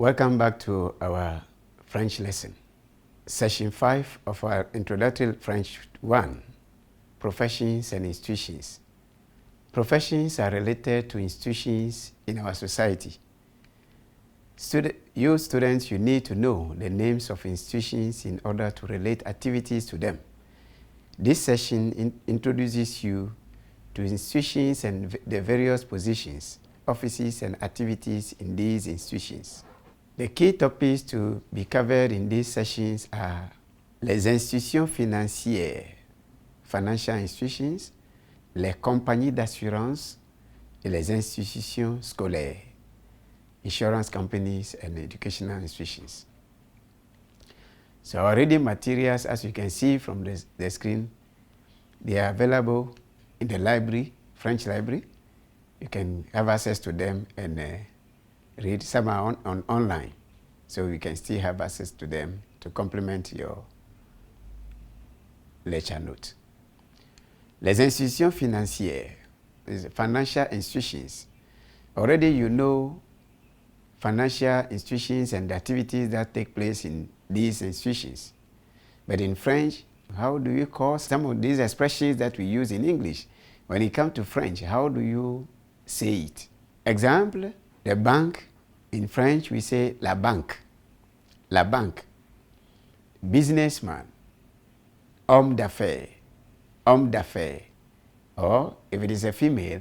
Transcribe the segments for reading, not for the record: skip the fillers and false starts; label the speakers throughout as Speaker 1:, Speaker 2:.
Speaker 1: Welcome back to our French lesson, session 5 of our introductory French 1, professions and institutions. Professions are related to institutions in our society. You students, you need to know the names of institutions in order to relate activities to them. This session introduces you to institutions and the various positions, offices, and activities in these institutions. The key topics to be covered in these sessions are les institutions financières, financial institutions, les compagnies d'assurance, et les institutions scolaires, insurance companies and educational institutions. So our reading materials, as you can see from the screen, they are available in the library, French library. You can have access to them and read. Some are online, so you can still have access to them to complement your lecture notes. Les institutions financières, financial institutions. Already you know financial institutions and the activities that take place in these institutions. But in French, how do you call some of these expressions that we use in English? When it comes to French, how do you say it? Example, the bank. In French, we say la banque. La banque. Businessman. Homme d'affaires. Homme d'affaires. Or, if it is a female,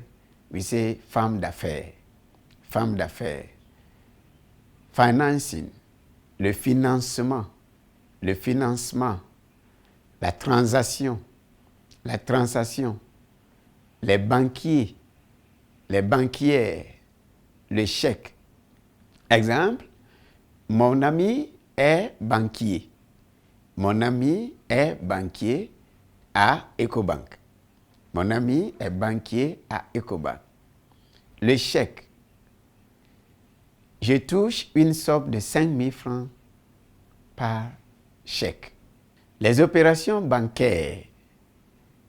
Speaker 1: we say femme d'affaires. Femme d'affaires. Financing. Le financement. Le financement. La transaction. La transaction. Les banquiers. Les banquières. Le chèque. Exemple, mon ami est banquier. Mon ami est banquier à Ecobank. Mon ami est banquier à Ecobank. Le chèque. Je touche une somme de 5 000 francs par chèque. Les opérations bancaires.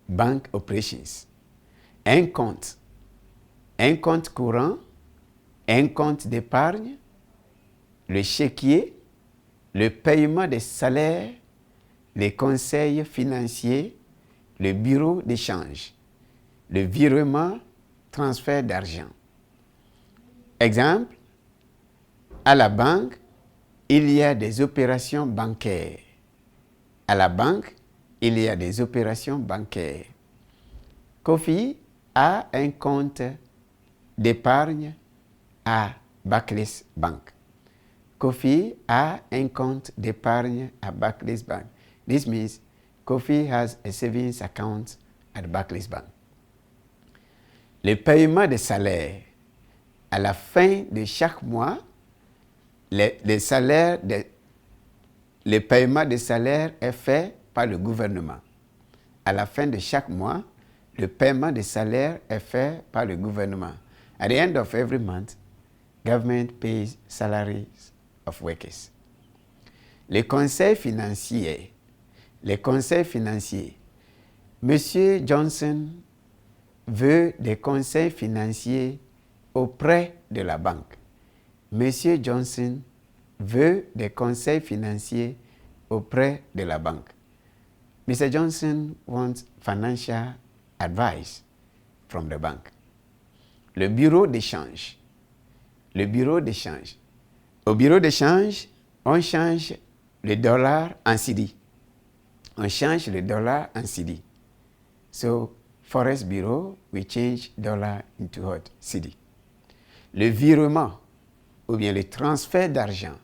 Speaker 1: Bank operations. Un compte. Un compte courant. Un compte d'épargne. Le chéquier, le paiement des salaires, les conseils financiers, le bureau d'échange, le virement, transfert d'argent. Exemple, à la banque, il y a des opérations bancaires. À la banque, il y a des opérations bancaires. Kofi a un compte d'épargne à Barclays Bank. Kofi a un compte d'épargne à Barclays Bank. This means Kofi has a savings account at Barclays Bank. Le paiement des salaires. À la fin de chaque mois, le paiement des salaires est fait par le gouvernement. À la fin de chaque mois, le paiement des salaires est fait par le gouvernement. At the end of every month, government pays salaries of workers. Les conseils financiers. Les conseils financiers. Monsieur Johnson veut des conseils financiers auprès de la banque. Monsieur Johnson veut des conseils financiers auprès de la banque. Mr. Johnson wants financial advice from the bank. Le bureau d'échange. Le bureau d'échange. Au bureau d'échange, on change le dollar en CD. On change le dollar en CD. So, Forex Bureau, we change dollar into what? CD. Le virement, ou bien le transfert d'argent.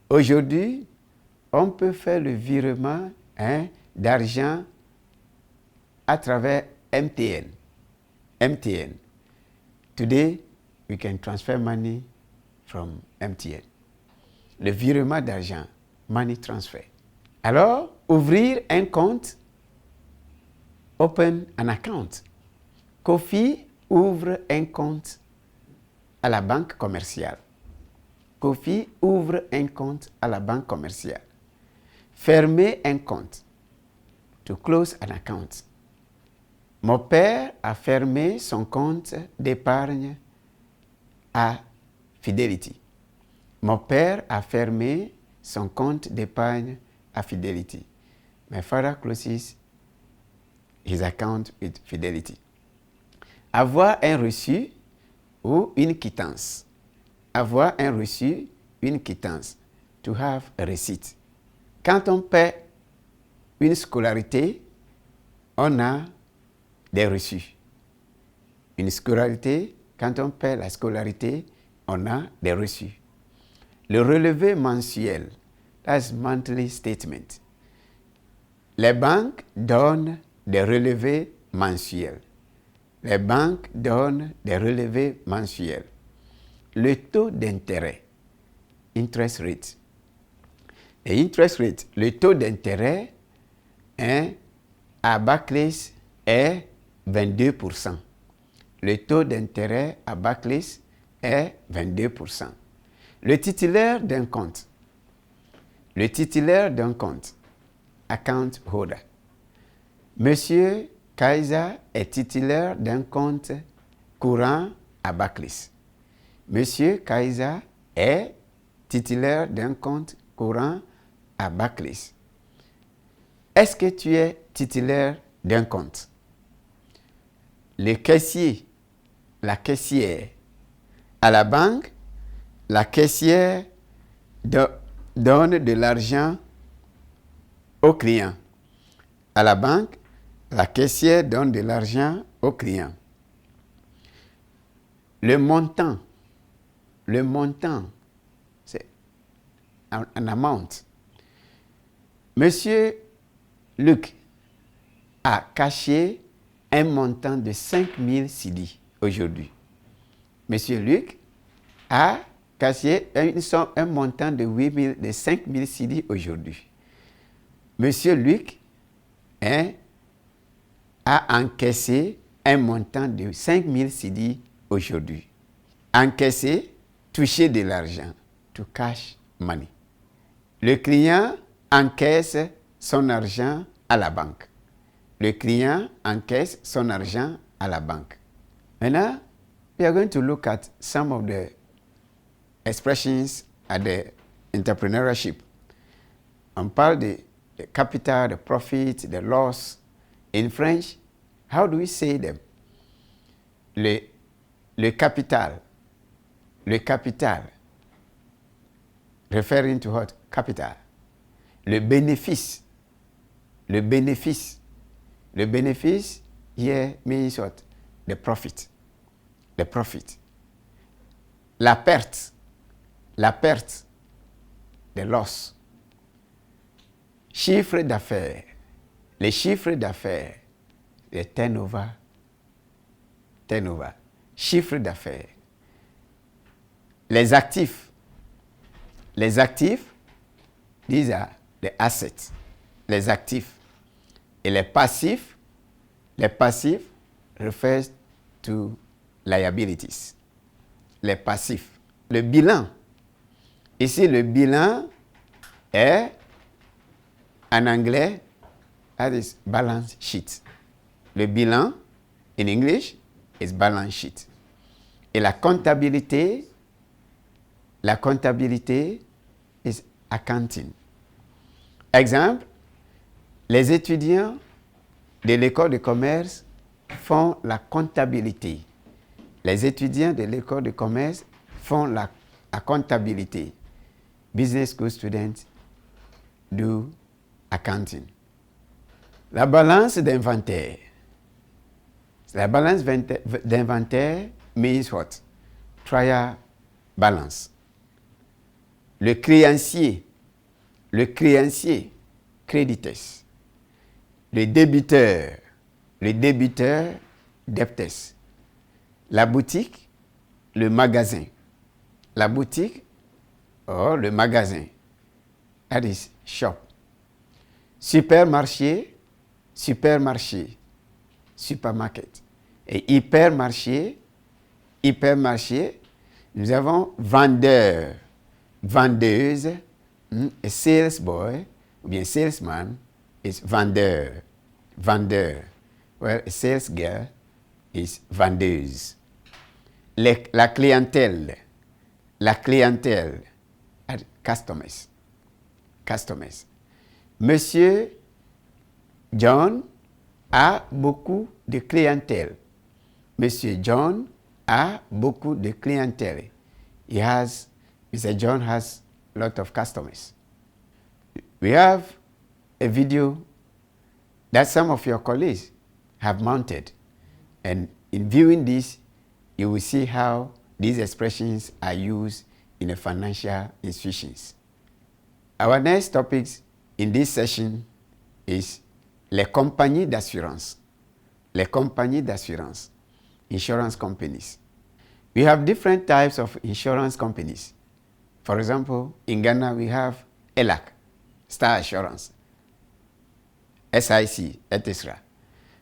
Speaker 1: Aujourd'hui, on peut faire le virement d'argent à travers MTN. MTN. Today, we can transfer money from MTN. Le virement d'argent, money transfer. Alors, ouvrir un compte, open an account. Kofi ouvre un compte à la banque commerciale. Kofi ouvre un compte à la banque commerciale. Fermer un compte. To close an account. Mon père a fermé son compte d'épargne à Fidelity. Mon père a fermé son compte d'épargne à Fidelity. My father closes his account with Fidelity. Avoir un reçu ou une quittance. Avoir un reçu, une quittance. To have a receipt. Quand on paie une scolarité, on a des reçus. Une scolarité, quand on paie la scolarité, on a des reçus. Le relevé mensuel, that's monthly statement. Les banques donnent des relevés mensuels. Les banques donnent des relevés mensuels. Le taux d'intérêt, interest rate. Et interest rate, le taux d'intérêt à Barclays est 22%. Le taux d'intérêt à Barclays est 22%. Le titulaire d'un compte. Le titulaire d'un compte, account holder. Monsieur Kaiser est titulaire d'un compte courant à Barclays. Monsieur Kaiser est titulaire d'un compte courant à Barclays. Est-ce que tu es titulaire d'un compte? Le caissier, la caissière. À la banque, la caissière donne de l'argent au client. À la banque, la caissière donne de l'argent au client. Le montant, c'est un amount. Monsieur Luc a caché un montant de 5000 cedi aujourd'hui. Monsieur Luc a caché un montant de 5000 cedi aujourd'hui. Monsieur Luc a encaissé un montant de 5000 cedi aujourd'hui. Encaisser, toucher de l'argent, to cash money. Le client encaisse son argent à la banque. Le client encaisse son argent à la banque. Maintenant, we are going to look at some of the expressions at the entrepreneurship. On parle de capital, the profit, the loss. In French, how do we say them? Le capital. Le capital. Referring to what? Capital. Le bénéfice. Le bénéfice. Le bénéfice here means what? The profit. The profit. La perte. La perte. The loss. Chiffre d'affaires. Les chiffres d'affaires. Le turnover. Turnover. Chiffre d'affaires. Les actifs. Les actifs, these are the assets. Les actifs. Et les passifs refers to liabilities. Les passifs. Le bilan. Ici, le bilan est, en anglais, that is balance sheet. Le bilan, in English, is balance sheet. Et la comptabilité is accounting. Exemple, les étudiants de l'école de commerce font la comptabilité. Les étudiants de l'école de commerce font la comptabilité. Business school students do accounting. La balance d'inventaire. La balance d'inventaire means what? Trial balance. Le créancier, creditors. Le débiteur, debtors. La boutique, le magasin. La boutique or le magasin. That is shop. Supermarché, supermarket. Et hypermarché, nous avons vendeur, vendeuse, et sales boy, ou bien salesman, is vendeur. Well, a sales girl is vendeuse. La clientèle. at customers. Customers. Monsieur John a beaucoup de clientèle. Monsieur John a beaucoup de clientèle. Mr. John has a lot of customers. We have a video that some of your colleagues have mounted. And in viewing this, you will see how these expressions are used in the financial institutions. Our next topic in this session is les compagnies d'assurance. Les compagnies d'assurance, insurance companies. We have different types of insurance companies. For example, in Ghana, we have ELAC, Star Assurance, SIC, etc.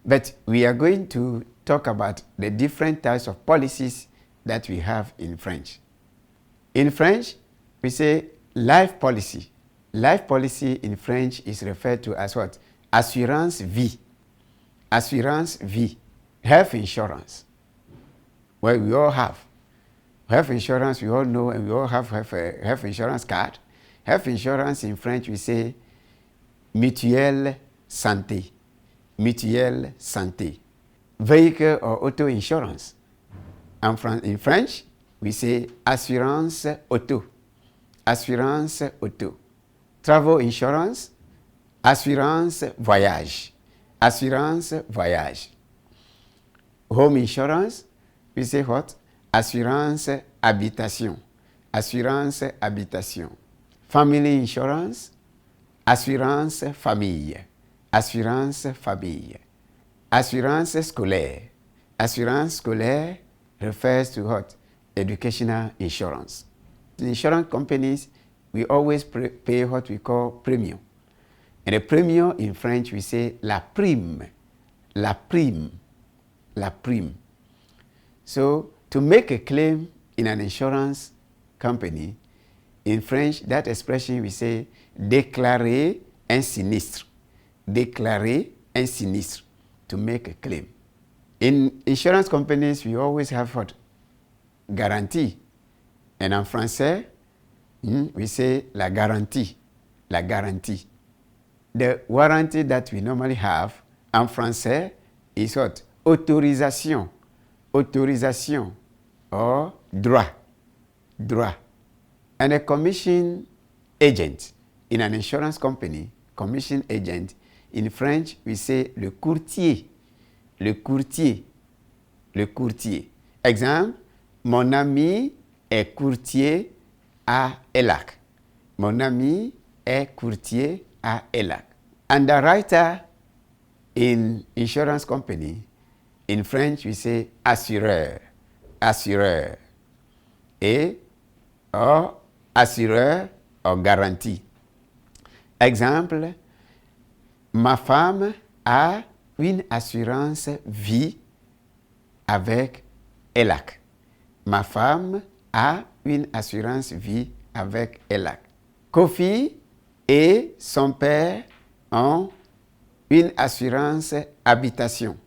Speaker 1: But we are going to talk about the different types of policies that we have in French. In French, we say life policy. Life policy in French is referred to as what? Assurance vie. Assurance vie. Health insurance. Well, we all have. Health insurance, we all know, and we all have a health insurance card. Health insurance in French, we say mutuelle santé. Mutuelle santé. Vehicle or auto insurance. In French, we say assurance auto. Assurance auto. Travel insurance, assurance voyage. Assurance voyage. Home insurance, we say what? Assurance habitation. Assurance habitation. Family insurance, assurance famille. Assurance famille. Assurance scolaire. Assurance scolaire refers to what? Educational insurance. In insurance companies, we always pay what we call premium. And the premium in French, we say la prime. La prime. La prime. So, to make a claim in an insurance company, in French, that expression we say déclarer un sinistre. Déclarer un sinistre. To make a claim. In insurance companies, we always have what? Guarantee. And en français, we say la garantie. La garantie. The warranty that we normally have en français is what? Autorisation. Autorisation or droit. Droit. And a commission agent in an insurance company, commission agent, in French, we say le courtier. Le courtier. Le courtier. Exemple, mon ami est courtier à ELAC. Mon ami est courtier à ELAC. Underwriter in insurance company, in French, we say assureur. Assureur. Et or assureur or garantie. Exemple, ma femme a une assurance vie avec ELAC. Ma femme a une assurance vie avec ELAC. Kofi et son père ont une assurance habitation.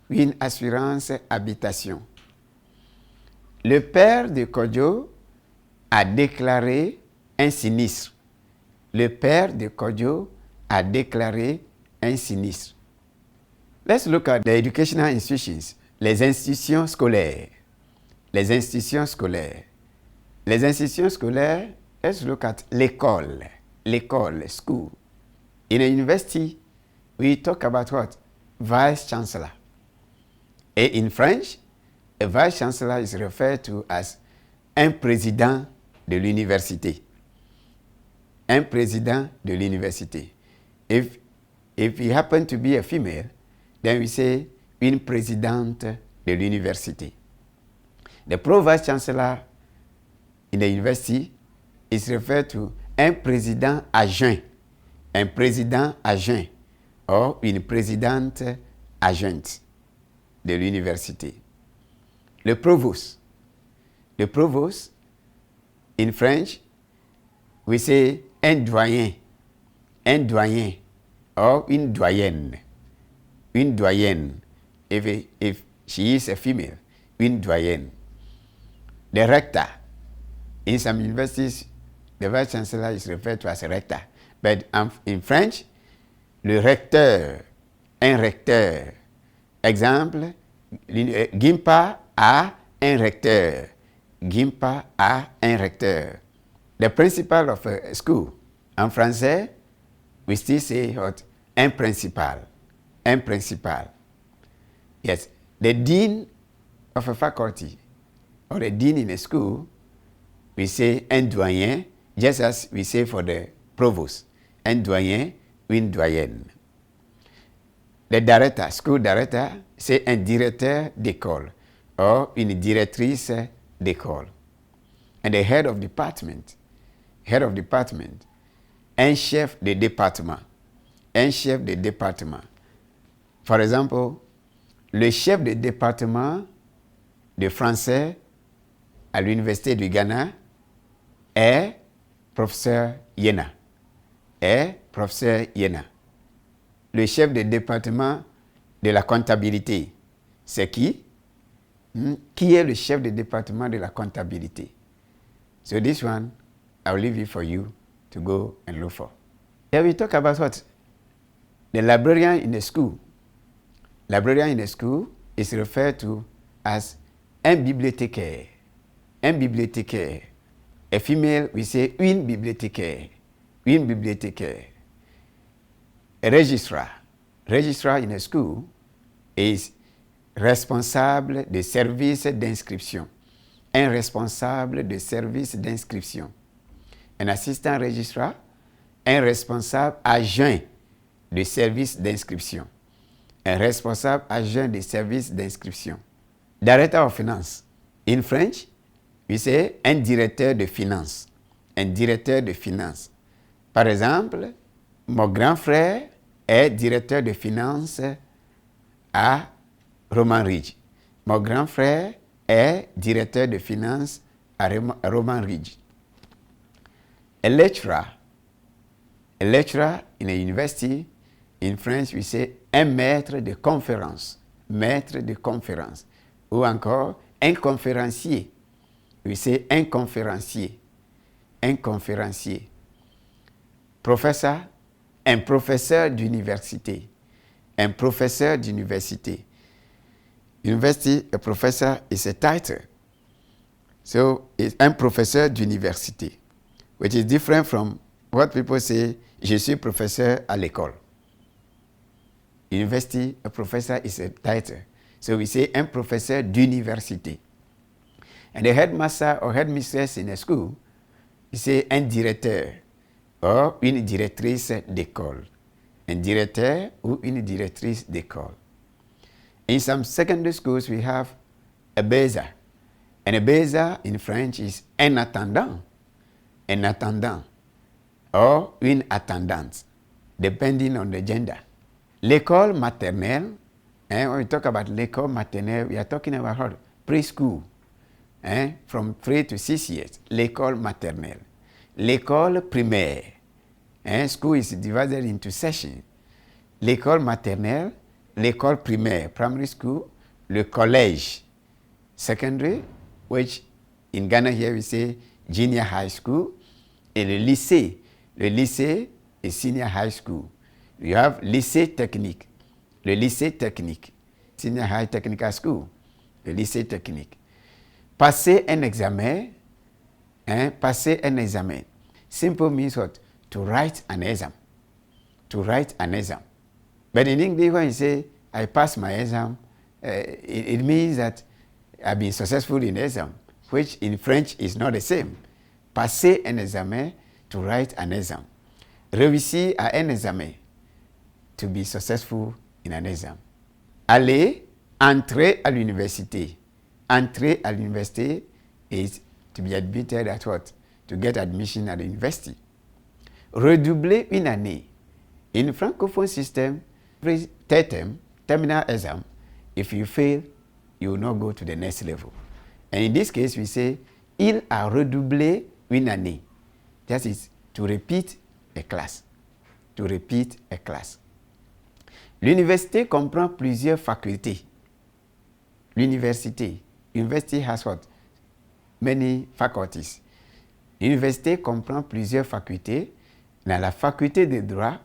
Speaker 1: Une assurance habitation. Le père de Kodjo a déclaré un sinistre. Le père de Kodjo a déclaré un sinistre. Let's look at the educational institutions. Les institutions scolaires. Les institutions scolaires. Les institutions scolaires, let's look at l'école. L'école, school. In a university, we talk about what? Vice Chancellor. Et in French, a Vice Chancellor is referred to as un président de l'université. Un président de l'université. If you happen to be a female, then we say une présidente de l'université. The Pro-Vice Chancellor in the university is referred to un président adjoint. Un président adjoint or une présidente adjointe de l'université. Le provost. The provost, in French, we say un doyen. Un doyen or une doyenne. Une doyenne, if she is a female, une doyenne. The rector. In some universities, the vice chancellor is referred to as rector. But in French, le recteur, un recteur. Exemple, Gimpa a un recteur. Gimpa a un recteur. The principal of a school. En français, we still say what? Un principal. Un principal. Yes, the dean of a faculty or the dean in a school, we say un doyen, just as we say for the provost, un doyen ou une doyenne. The director, school director, c'est un directeur d'école or une directrice d'école. And the head of department, un chef de département, un chef de département. For example, le chef de département de français à l'Université du Ghana est professeur Yena. Le chef de département de la comptabilité, c'est qui? Qui est le chef de département de la comptabilité? So this one, I'll leave it for you to go and look for. Here we talk about what? The librarian in the school. Librarian in the school is referred to as un bibliothécaire. Un bibliothécaire. A female, we say une bibliothécaire. Une bibliothécaire. A registrar. Registrar in a school is responsable de service d'inscription. Un responsable de service d'inscription. Un assistant registrar, un responsable adjoint de service d'inscription. Un responsable adjoint de service d'inscription. Director of finance. In French, we say un directeur de finance. Un directeur de finance. Par exemple, mon grand frère est directeur de finance à Roman Ridge. Mon grand frère est directeur de finance à Roman Ridge. A lecturer in a university, in French we say un maître de conférence. Maître de conférence. Ou encore un conférencier. We say un conférencier. Un conférencier. Professeur, un professeur d'université. Un professeur d'université. University, a professor is a title. So it's un professeur d'université, which is different from what people say, je suis professeur à l'école. University, a professor is a title. So we say un professeur d'université. And the headmaster or headmistress in a school, we say un directeur or une directrice d'école. Un directeur ou une directrice d'école. In some secondary schools, we have a baiser. And a baiser in French is un attendant. Un attendant. Or une attendante, depending on the gender. L'école maternelle, when we talk about l'école maternelle, we are talking about her preschool, from 3 to 6 years. L'école maternelle. L'école primaire. School is divided into sections. L'école maternelle, l'école primaire, primary school, le collège, secondary, which in Ghana here we say junior high school, et le lycée. Le lycée est senior high school. You have lycée technique. Le lycée technique. Senior high technical school. Le lycée technique. Passer un examen. Passer un examen. Simple means what? To write an exam. To write an exam. But in English, when you say, I passed my exam, it means that I've been successful in the exam, which in French is not the same. Passer un examen, to write an exam. Réussir à un examen, to be successful in an exam. Aller, entrer à l'université. Entrer à l'université is to be admitted at what? To get admission at the university. Redoubler une année. In the francophone system, every third term, terminal exam, if you fail, you will not go to the next level. And in this case, we say, il a redoublé une année. That is to repeat a class. To repeat a class. L'université comprend plusieurs facultés. L'université. University has what? Many faculties. L'université comprend plusieurs facultés. Il y a la faculté de droit,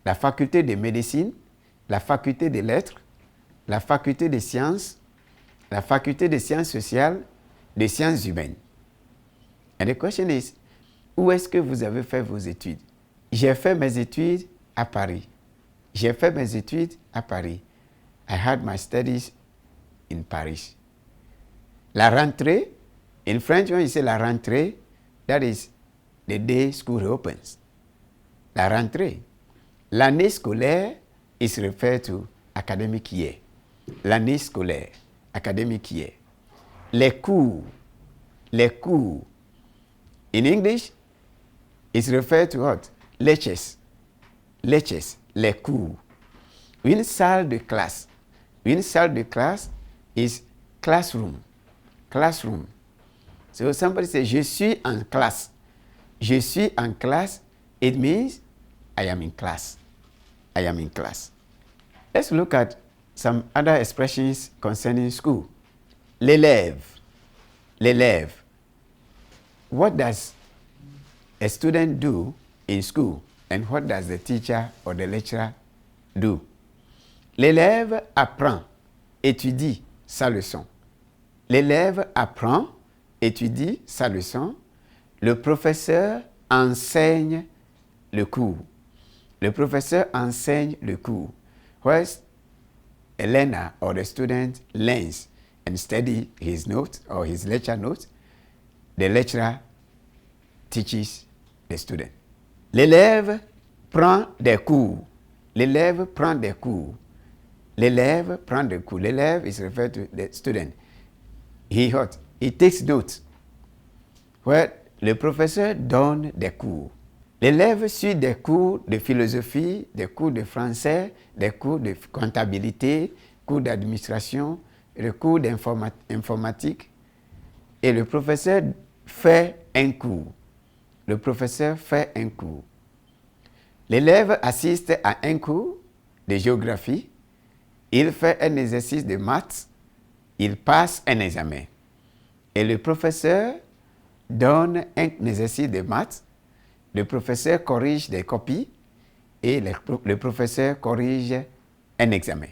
Speaker 1: la faculté de médecine, la faculté des lettres, la faculté des sciences, la faculté des sciences sociales, des sciences humaines. And the question is, où est-ce que vous avez fait vos études? J'ai fait mes études à Paris. J'ai fait mes études à Paris. I had my studies in Paris. La rentrée, in French, when you say la rentrée, that is the day school reopens. La rentrée. L'année scolaire is referred to academic year. L'année scolaire, academic year. Les cours. Les cours. In English, it's referred to what? Lectures. Lectures, les cours. Une salle de classe. Une salle de classe is classroom. Classroom. So somebody says, je suis en classe. Je suis en classe. It means I am in class. I am in class. Let's look at some other expressions concerning school. L'élève. L'élève. What does a student do in school? And what does the teacher or the lecturer do? L'élève apprend, étudie sa leçon. L'élève apprend, étudie sa leçon. Le professeur enseigne le cours. Le professeur enseigne le cours. Whereas a learner or the student learns and study his notes or his lecture notes, the lecturer teaches the student. L'élève prend des cours. L'élève prend des cours. L'élève prend des cours. L'élève is referred to the student. He takes notes. Where le professeur donne des cours. L'élève suit des cours de philosophie, des cours de français, des cours de comptabilité, cours d'administration, des cours d'informatique. Et le professeur fait un cours. Le professeur fait un cours. L'élève assiste à un cours de géographie. Il fait un exercice de maths. Il passe un examen. Et le professeur donne un exercice de maths. Le professeur corrige des copies. Et le professeur corrige un examen.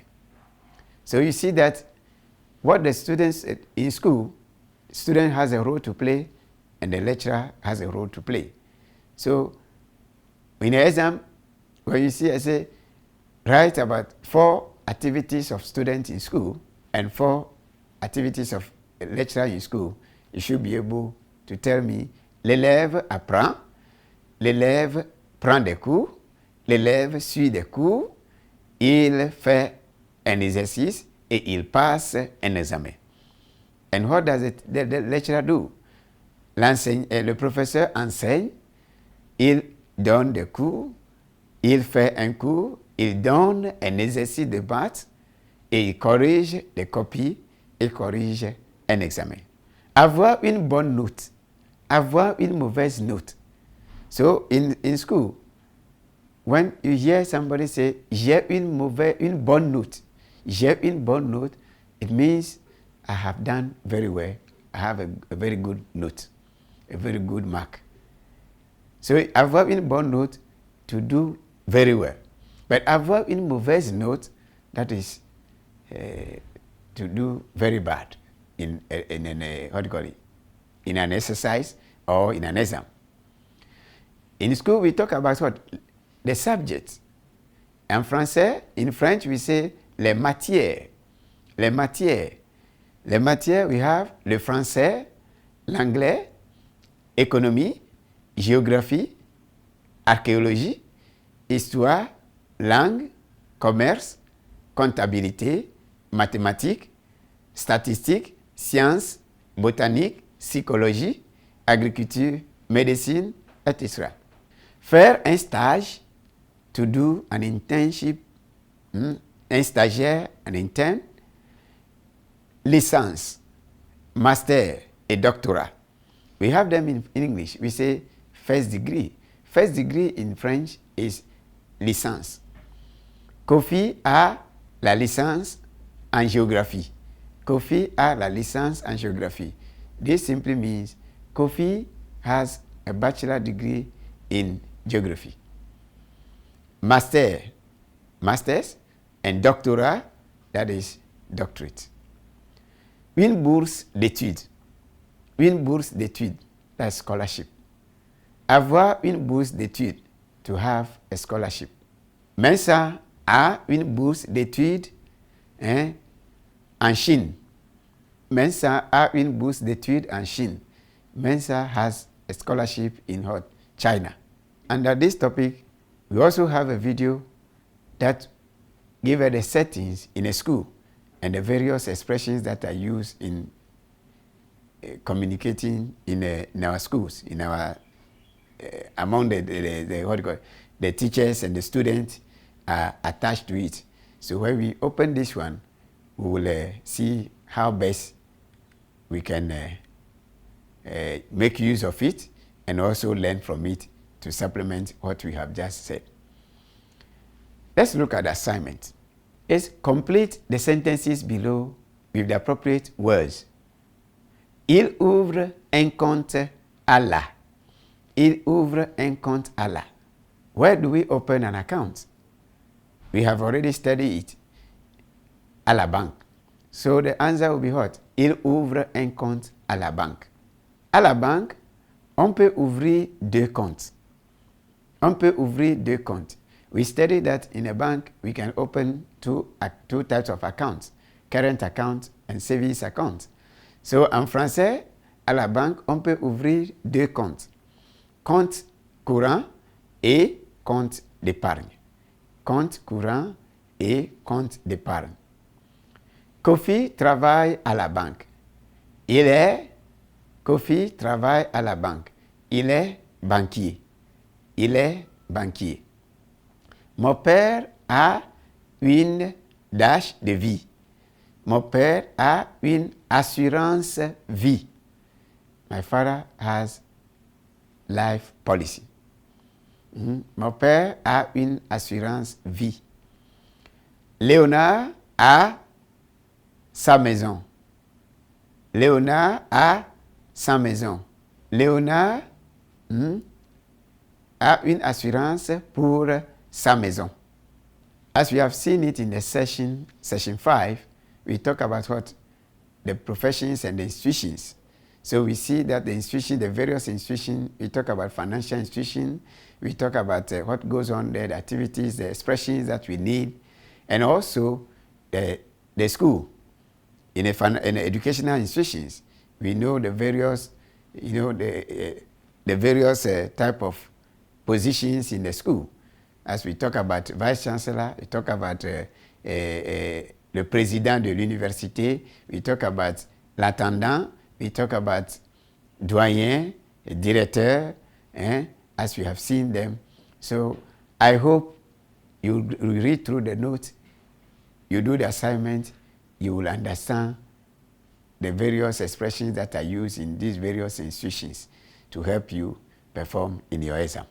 Speaker 1: So you see that what the students in school, the student has a role to play and the lecturer has a role to play. So in the exam, when you see, I say, write about 4 activities of students in school and 4 activities of a lecturer in school, you should be able to tell me, l'élève apprend, l'élève prend des cours, l'élève suit des cours, il fait un exercice et il passe un examen. And what does the lecturer do? Le professeur enseigne, il donne des cours, il fait un cours, il donne un exercice de maths et il corrige des copies, il corrige un examen. Avoir une bonne note, avoir une mauvaise note. So in school, when you hear somebody say, j'ai une bonne note, j'ai une bonne note, it means I have done very well. I have a very good note, a very good mark. So avoir une bonne note, to do very well. But avoir une mauvaise note, that is to do very bad in an exercise or in an exam. In school, we talk about what? The subjects. En français, in French, we say les matières. Les matières. Les matières, we have le français, l'anglais, économie, géographie, archéologie, histoire, langue, commerce, comptabilité, mathématiques, statistiques, sciences, botanique, psychologie, agriculture, médecine, etc. Faire un stage, to do an internship, un stagiaire, an intern, licence, master et doctorat. We have them in English. We say first degree. First degree in French is licence. Kofi a la licence en géographie. Kofi a la licence en géographie. This simply means Kofi has a bachelor degree in geography. Masters, and doctorat, that is doctorate. Une bourse d'études. Une bourse d'études, that's scholarship. Avoir une bourse d'études, to have a scholarship. Mensa a une bourse d'études en Chine. Mensa a une bourse d'études en Chine. Mensa has a scholarship in China. Under this topic, we also have a video that gives the settings in a school and the various expressions that are used in communicating in our schools, in our among the teachers and the students are attached to it. So when we open this one, we will see how best we can make use of it and also learn from it to supplement what we have just said. Let's look at the assignment. It's complete the sentences below with the appropriate words. Il ouvre un compte à la. Il ouvre un compte à la. Where do we open an account? We have already studied it. À la banque. So the answer will be what? Il ouvre un compte à la banque. À la banque, on peut ouvrir deux comptes. On peut ouvrir deux comptes. We studied that in a bank, we can open two types of accounts, current account and savings account. So en français, à la banque, on peut ouvrir deux comptes. Compte courant et compte d'épargne. Compte courant et compte d'épargne. Kofi travaille à la banque. Kofi travaille à la banque. Il est banquier. Il est banquier. Mon père a une dash de vie. Mon père a une assurance vie. My father has life policy. Mon père a une assurance vie. Léonard a sa maison. Léonard a sa maison. Léonard a une assurance pour sa maison. As we have seen it in the session 5, we talk about what? The professions and the institutions. So we see that the various institutions, we talk about financial institutions, we talk about what goes on there, the activities, the expressions that we need, and also the school. In educational institutions, we know the various, the various type of positions in the school. As we talk about vice chancellor, we talk about le président de l'université, we talk about l'intendant, we talk about doyen, directeur, as we have seen them. So I hope you read through the notes, you do the assignment, you will understand the various expressions that are used in these various institutions to help you perform in your exam.